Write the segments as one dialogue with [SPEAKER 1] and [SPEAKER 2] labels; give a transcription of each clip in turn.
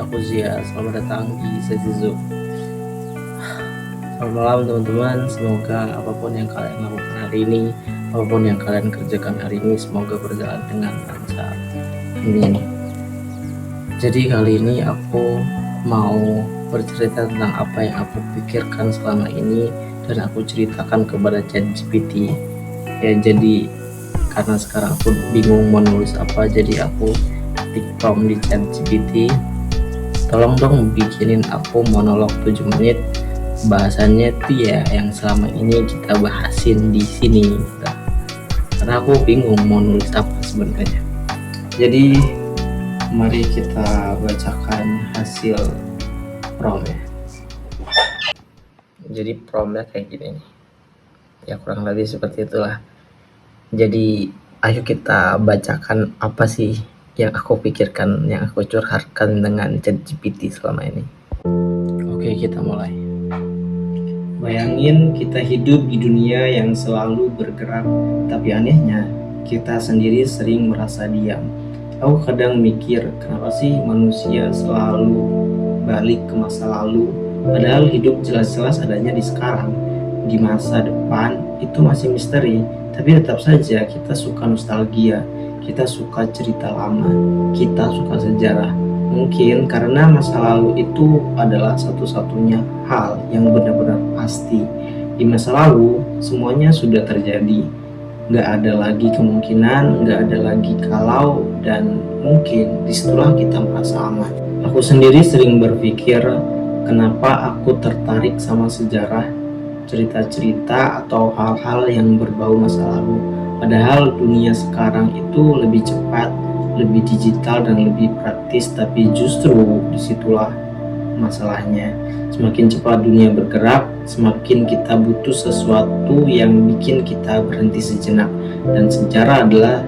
[SPEAKER 1] aku Zia. Selamat datang di sesi Zoom. Selamat malam teman-teman. Semoga apapun yang kalian lakukan hari ini, apapun yang kalian kerjakan hari ini, semoga berjalan dengan lancar. Amin. Jadi kali ini aku mau bercerita tentang apa yang aku pikirkan selama ini dan aku ceritakan kepada ChatGPT. Ya, jadi karena sekarang aku bingung mau nulis apa, jadi aku ketik prompt di ChatGPT, tolong dong bikinin aku monolog 7 menit bahasannya tuh ya yang selama ini kita bahasin di sini gitu. Karena aku bingung mau nulis apa sebenarnya. Jadi mari kita bacakan hasil prompt ya. Jadi promptnya kayak gini nih. Ya kurang lebih seperti itulah. Jadi ayo kita bacakan apa sih yang aku pikirkan, yang aku curhatkan dengan ChatGPT selama ini. Oke, kita mulai. Bayangin kita hidup di dunia yang selalu bergerak, tapi anehnya kita sendiri sering merasa diam. Aku kadang mikir, kenapa sih manusia selalu balik ke masa lalu, padahal hidup jelas-jelas adanya di sekarang. Di masa depan itu masih misteri, tapi tetap saja kita suka nostalgia, kita suka cerita lama, kita suka sejarah. Mungkin karena masa lalu itu adalah satu-satunya hal yang benar-benar pasti. Di masa lalu semuanya sudah terjadi, nggak ada lagi kemungkinan, nggak ada lagi kalau, dan mungkin disitulah kita merasa aman. Aku sendiri sering berpikir, kenapa aku tertarik sama sejarah, cerita-cerita atau hal-hal yang berbau masa lalu. Padahal dunia sekarang itu lebih cepat, lebih digital dan lebih praktis, tapi justru disitulah masalahnya. Semakin cepat dunia bergerak, semakin kita butuh sesuatu yang bikin kita berhenti sejenak. Dan sejarah adalah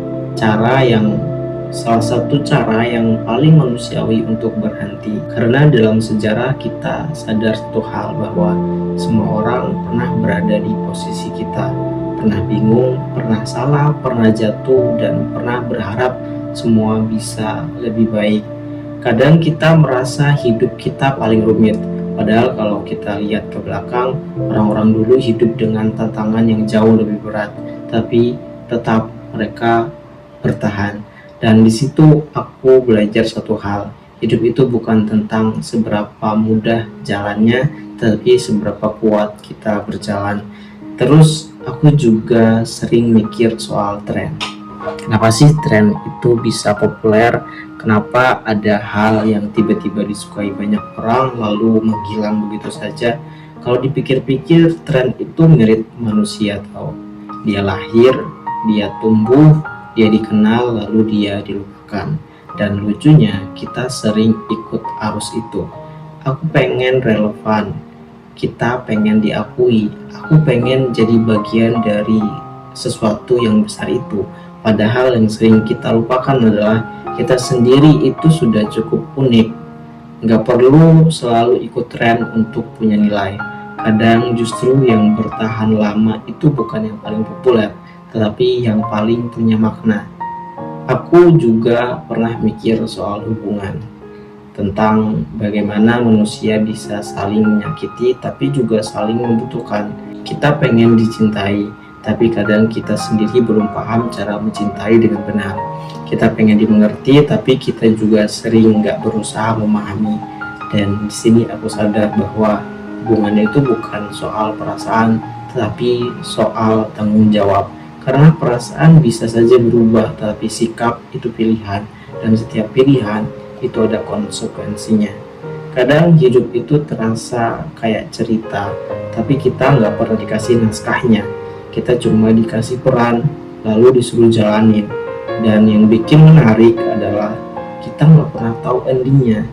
[SPEAKER 1] salah satu cara yang paling manusiawi untuk berhenti. Karena dalam sejarah kita sadar satu hal, bahwa semua orang pernah berada di posisi kita, pernah bingung, pernah salah, pernah jatuh, dan pernah berharap semua bisa lebih baik. Kadang kita merasa hidup kita paling rumit, padahal kalau kita lihat ke belakang, orang-orang dulu hidup dengan tantangan yang jauh lebih berat, tapi tetap mereka bertahan. Dan di situ aku belajar satu hal, hidup itu bukan tentang seberapa mudah jalannya, tapi seberapa kuat kita berjalan. Terus aku juga sering mikir soal tren. Kenapa sih tren itu bisa populer? Kenapa ada hal yang tiba-tiba disukai banyak orang lalu menghilang begitu saja? Kalau dipikir-pikir, tren itu mirip manusia tahu. Dia lahir, dia tumbuh, dia dikenal, lalu dia dilupakan. Dan lucunya, kita sering ikut arus itu. Aku pengen relevan, kita pengen diakui, aku pengen jadi bagian dari sesuatu yang besar itu. Padahal yang sering kita lupakan adalah kita sendiri itu sudah cukup unik. Nggak perlu selalu ikut tren untuk punya nilai. Kadang justru yang bertahan lama itu bukan yang paling populer, tetapi yang paling punya makna. Aku juga pernah mikir soal hubungan, tentang bagaimana manusia bisa saling menyakiti tapi juga saling membutuhkan. Kita pengen dicintai, tapi kadang kita sendiri belum paham cara mencintai dengan benar. Kita pengen dimengerti, tapi kita juga sering nggak berusaha memahami. Dan di sini aku sadar bahwa hubungan itu bukan soal perasaan, tetapi soal tanggung jawab. Karena perasaan bisa saja berubah, tapi sikap itu pilihan, dan setiap pilihan itu ada konsekuensinya. Kadang hidup itu terasa kayak cerita, tapi kita nggak pernah dikasih naskahnya. Kita cuma dikasih peran, lalu disuruh jalanin. Dan yang bikin menarik adalah kita nggak pernah tahu endingnya.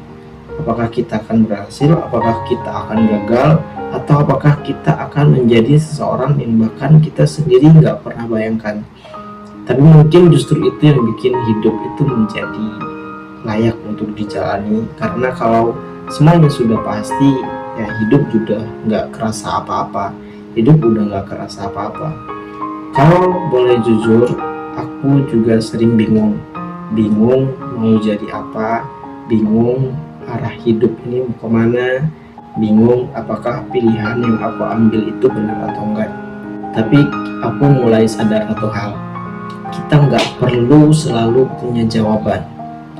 [SPEAKER 1] Apakah kita akan berhasil, apakah kita akan gagal, atau apakah kita akan menjadi seseorang yang bahkan kita sendiri nggak pernah bayangkan. Tapi mungkin justru itu yang bikin hidup itu menjadi layak untuk dijalani. Karena kalau semuanya sudah pasti, ya hidup juga nggak kerasa apa-apa. Hidup udah nggak kerasa apa-apa. Kalau boleh jujur, aku juga sering bingung mau jadi apa, bingung arah hidup ini mau kemana, bingung apakah pilihan yang aku ambil itu benar atau enggak. Tapi aku mulai sadar satu hal, kita nggak perlu selalu punya jawaban.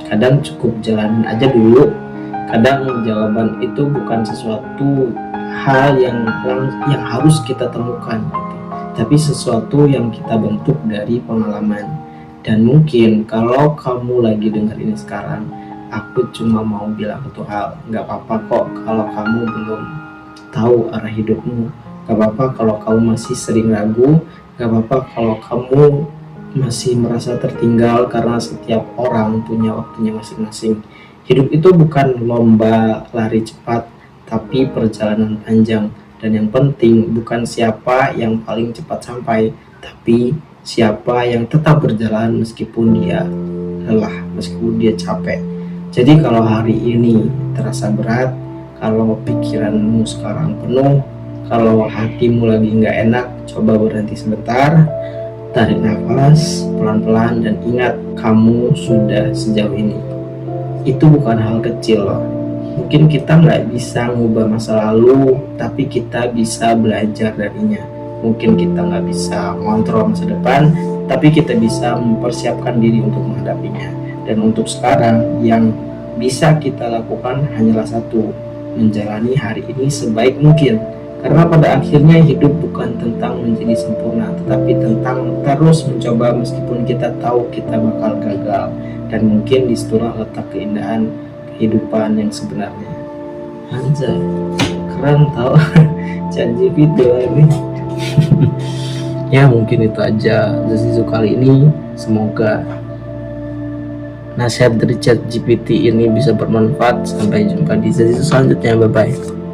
[SPEAKER 1] Kadang cukup jalanin aja dulu. Kadang jawaban itu bukan sesuatu hal yang harus kita temukan gitu, tapi sesuatu yang kita bentuk dari pengalaman. Dan mungkin kalau kamu lagi dengar ini sekarang, aku cuma mau bilang satu hal, nggak apa-apa kok kalau kamu belum tahu arah hidupmu, nggak apa-apa kalau kamu masih sering ragu, nggak apa-apa kalau kamu masih merasa tertinggal, karena setiap orang punya waktunya masing-masing. Hidup itu bukan lomba lari cepat, tapi perjalanan panjang. Dan yang penting bukan siapa yang paling cepat sampai, tapi siapa yang tetap berjalan meskipun dia lelah, meskipun dia capek. Jadi kalau hari ini terasa berat, kalau pikiranmu sekarang penuh, kalau hatimu lagi nggak enak, coba berhenti sebentar, tarik nafas pelan-pelan, dan ingat kamu sudah sejauh ini. Itu bukan hal kecil loh. Mungkin kita nggak bisa ngubah masa lalu, tapi kita bisa belajar darinya. Mungkin kita nggak bisa mengontrol masa depan, tapi kita bisa mempersiapkan diri untuk menghadapinya. Dan untuk sekarang, yang bisa kita lakukan hanyalah satu, menjalani hari ini sebaik mungkin. Karena pada akhirnya hidup bukan tentang menjadi sempurna, tetapi tentang terus mencoba meskipun kita tahu kita bakal gagal. Dan mungkin disitulah letak keindahan kehidupan yang sebenarnya. Anjay, keren tau. ChatGPT ini. Ya mungkin itu aja Zazizu kali ini. Semoga nasihat dari ChatGPT ini bisa bermanfaat. Sampai jumpa di Zazizu selanjutnya. Bye bye.